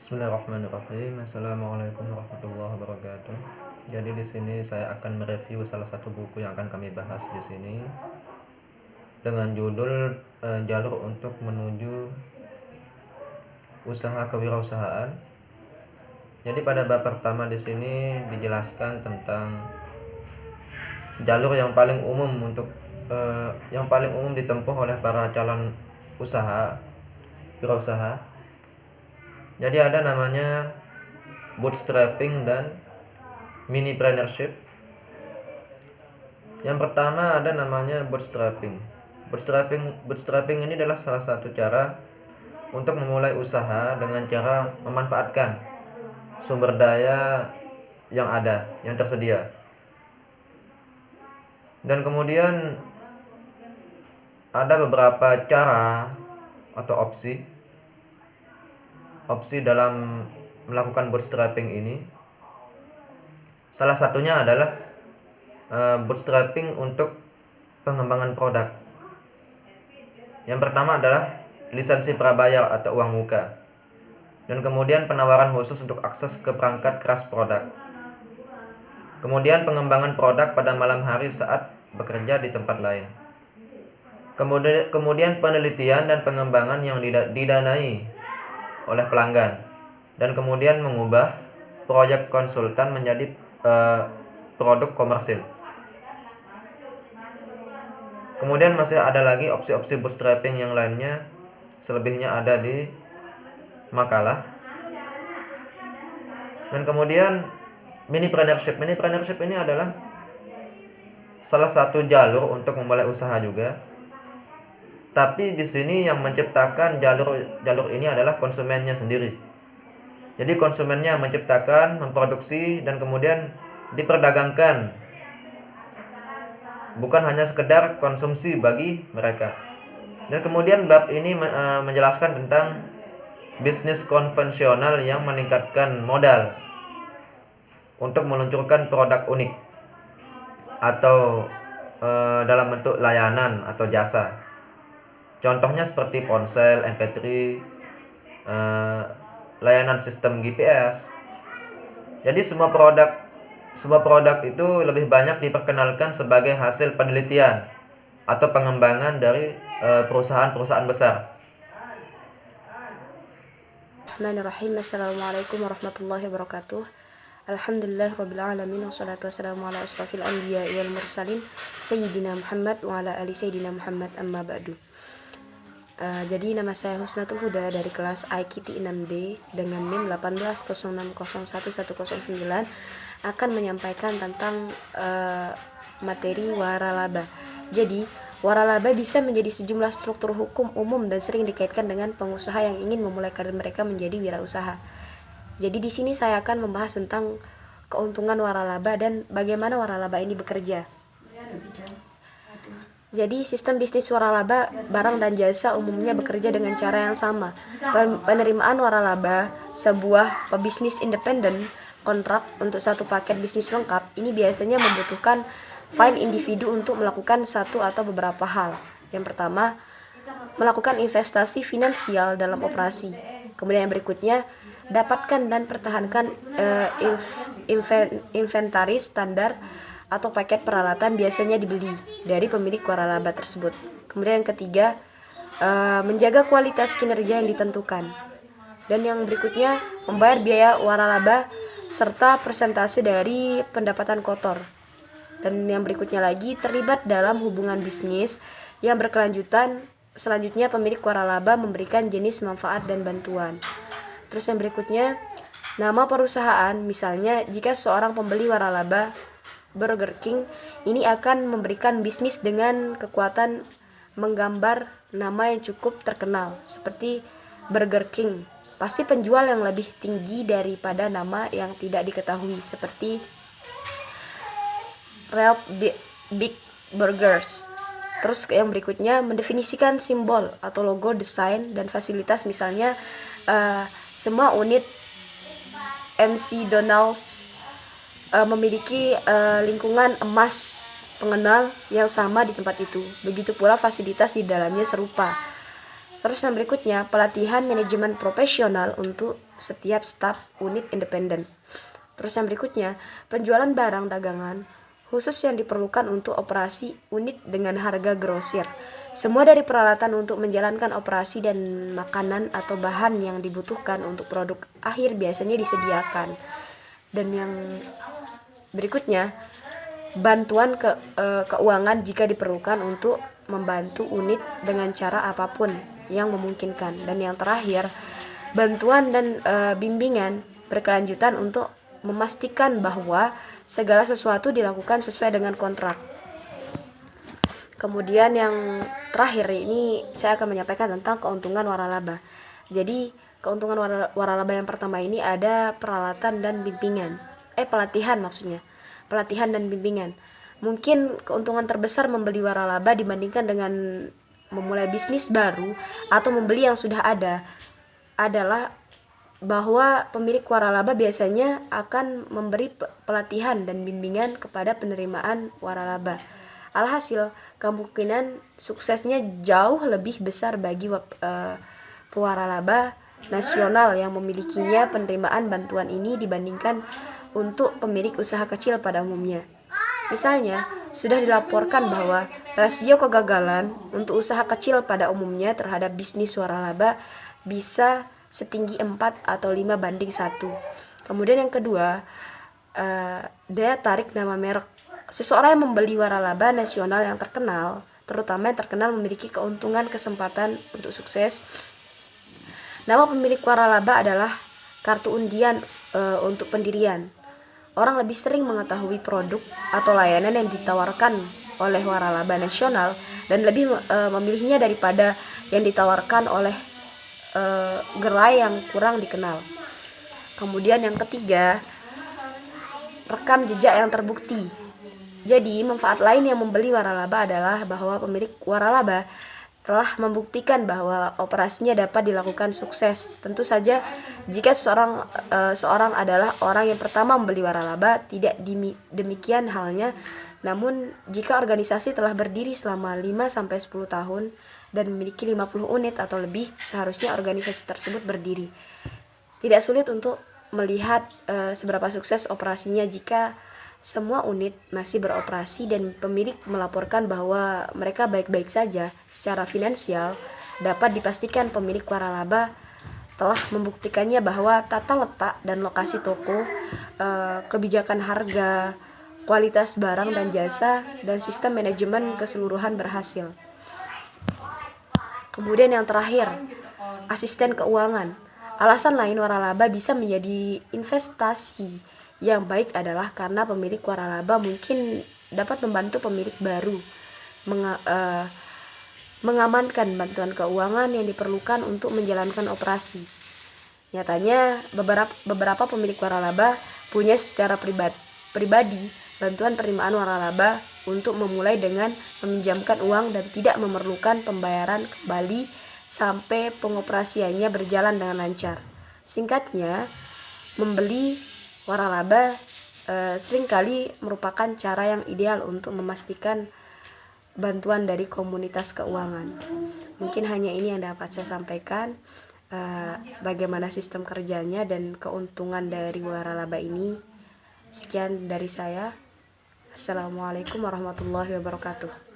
Bismillahirrahmanirrahim. Assalamualaikum warahmatullahi wabarakatuh. Jadi di sini saya akan mereview salah satu buku yang akan kami bahas di sini dengan judul Jalur untuk Menuju Usaha Kewirausahaan. Jadi pada bab pertama di sini dijelaskan tentang jalur yang paling umum ditempuh oleh para calon wirausaha. Jadi ada namanya bootstrapping dan minipreneurship. Yang pertama ada namanya bootstrapping. Bootstrapping ini adalah salah satu cara untuk memulai usaha dengan cara memanfaatkan sumber daya yang tersedia. Dan kemudian ada beberapa cara atau opsi dalam melakukan bootstrapping ini. Salah satunya adalah bootstrapping untuk pengembangan produk. Yang pertama adalah lisensi prabayar atau uang muka, dan kemudian penawaran khusus untuk akses ke perangkat keras produk. Kemudian pengembangan produk pada malam hari saat bekerja di tempat lain. Kemudian penelitian dan pengembangan yang didanai oleh pelanggan, dan kemudian mengubah proyek konsultan menjadi produk komersil. Kemudian masih ada lagi opsi-opsi bootstrapping yang lainnya, selebihnya ada di makalah. Dan kemudian minipreneurship ini adalah salah satu jalur untuk memulai usaha juga. Tapi di sini yang menciptakan jalur ini adalah konsumennya sendiri. Jadi konsumennya menciptakan, memproduksi, dan kemudian diperdagangkan, bukan hanya sekedar konsumsi bagi mereka. Dan kemudian bab ini menjelaskan tentang bisnis konvensional yang meningkatkan modal untuk meluncurkan produk unik atau dalam bentuk layanan atau jasa. Contohnya seperti ponsel, MP3, layanan sistem GPS. Jadi semua produk itu lebih banyak diperkenalkan sebagai hasil penelitian atau pengembangan dari perusahaan-perusahaan besar. Bismillahirrahmanirrahim. Assalamualaikum warahmatullahi wabarakatuh. Alhamdulillahirabbil alamin, wassalatu wassalamu ala asrofil anbiya'i wal mursalin sayyidina Muhammad wa ala ali sayyidina Muhammad, amma ba'du. Jadi nama saya Husnatul Huda dari kelas IKT 6D dengan NIM 180601109 akan menyampaikan tentang materi waralaba. Jadi waralaba bisa menjadi sejumlah struktur hukum umum dan sering dikaitkan dengan pengusaha yang ingin memulai karir mereka menjadi wirausaha. Jadi di sini saya akan membahas tentang keuntungan waralaba dan bagaimana waralaba ini bekerja. Jadi sistem bisnis waralaba barang dan jasa umumnya bekerja dengan cara yang sama. Penerimaan waralaba, sebuah pebisnis independen, kontrak untuk satu paket bisnis lengkap, ini biasanya membutuhkan file individu untuk melakukan satu atau beberapa hal. Yang pertama, melakukan investasi finansial dalam operasi. Kemudian yang berikutnya, dapatkan dan pertahankan inventaris standar atau paket peralatan biasanya dibeli dari pemilik waralaba tersebut. Kemudian yang ketiga, menjaga kualitas kinerja yang ditentukan. Dan yang berikutnya, membayar biaya waralaba serta persentase dari pendapatan kotor. Dan yang berikutnya lagi, terlibat dalam hubungan bisnis yang berkelanjutan. Selanjutnya, pemilik waralaba memberikan jenis manfaat dan bantuan. Terus yang berikutnya, nama perusahaan. Misalnya, jika seorang pembeli waralaba Burger King, ini akan memberikan bisnis dengan kekuatan menggambar nama yang cukup terkenal seperti Burger King. Pasti penjual yang lebih tinggi daripada nama yang tidak diketahui seperti Ralph Big Burgers. Terus yang berikutnya, mendefinisikan simbol atau logo, desain, dan fasilitas. Misalnya semua unit MC Donald's memiliki lingkungan emas pengenal yang sama di tempat itu. Begitu pula fasilitas di dalamnya serupa. Terus yang berikutnya, pelatihan manajemen profesional untuk setiap staf unit independen. Terus yang berikutnya, penjualan barang dagangan khusus yang diperlukan untuk operasi unit dengan harga grosir. Semua dari peralatan untuk menjalankan operasi dan makanan atau bahan yang dibutuhkan untuk produk akhir biasanya disediakan. Dan yang berikutnya, bantuan keuangan jika diperlukan untuk membantu unit dengan cara apapun yang memungkinkan. Dan yang terakhir, bantuan dan bimbingan berkelanjutan untuk memastikan bahwa segala sesuatu dilakukan sesuai dengan kontrak. Kemudian yang terakhir ini saya akan menyampaikan tentang keuntungan waralaba. Jadi keuntungan waralaba yang pertama ini ada peralatan dan bimbingan. Pelatihan maksudnya. Pelatihan dan bimbingan. Mungkin keuntungan terbesar membeli waralaba dibandingkan dengan memulai bisnis baru atau membeli yang sudah ada adalah bahwa pemilik waralaba biasanya akan memberi pelatihan dan bimbingan kepada penerimaan waralaba. Alhasil, kemungkinan suksesnya jauh lebih besar bagi pewaralaba nasional yang memilikinya penerimaan bantuan ini dibandingkan untuk pemilik usaha kecil pada umumnya. Misalnya, sudah dilaporkan bahwa rasio kegagalan untuk usaha kecil pada umumnya terhadap bisnis waralaba bisa setinggi 4 atau 5 banding 1. Kemudian yang kedua, daya tarik nama merek. Seseorang yang membeli waralaba nasional yang terkenal, terutama yang terkenal memiliki keuntungan kesempatan untuk sukses. Nama pemilik waralaba adalah kartu undian untuk pendirian. Orang lebih sering mengetahui produk atau layanan yang ditawarkan oleh waralaba nasional dan lebih memilihnya daripada yang ditawarkan oleh gerai yang kurang dikenal. Kemudian yang ketiga, rekam jejak yang terbukti. Jadi, manfaat lain yang membeli waralaba adalah bahwa pemilik waralaba telah membuktikan bahwa operasinya dapat dilakukan sukses. Tentu saja, jika seorang adalah orang yang pertama membeli waralaba, tidak demikian halnya. Namun, jika organisasi telah berdiri selama 5-10 tahun dan memiliki 50 unit atau lebih, seharusnya organisasi tersebut berdiri. Tidak sulit untuk melihat seberapa sukses operasinya jika semua unit masih beroperasi dan pemilik melaporkan bahwa mereka baik-baik saja secara finansial. Dapat dipastikan pemilik waralaba telah membuktikannya bahwa tata letak dan lokasi toko, kebijakan harga, kualitas barang dan jasa, dan sistem manajemen keseluruhan berhasil. Kemudian yang terakhir, asisten keuangan. Alasan lain waralaba bisa menjadi investasi yang baik adalah karena pemilik waralaba mungkin dapat membantu pemilik baru mengamankan bantuan keuangan yang diperlukan untuk menjalankan operasi. Nyatanya, beberapa pemilik waralaba punya secara pribadi bantuan penerimaan waralaba untuk memulai dengan meminjamkan uang dan tidak memerlukan pembayaran kembali sampai pengoperasiannya berjalan dengan lancar. Singkatnya, membeli waralaba seringkali merupakan cara yang ideal untuk memastikan bantuan dari komunitas keuangan. Mungkin hanya ini yang dapat saya sampaikan, bagaimana sistem kerjanya dan keuntungan dari waralaba ini. Sekian dari saya. Assalamualaikum warahmatullahi wabarakatuh.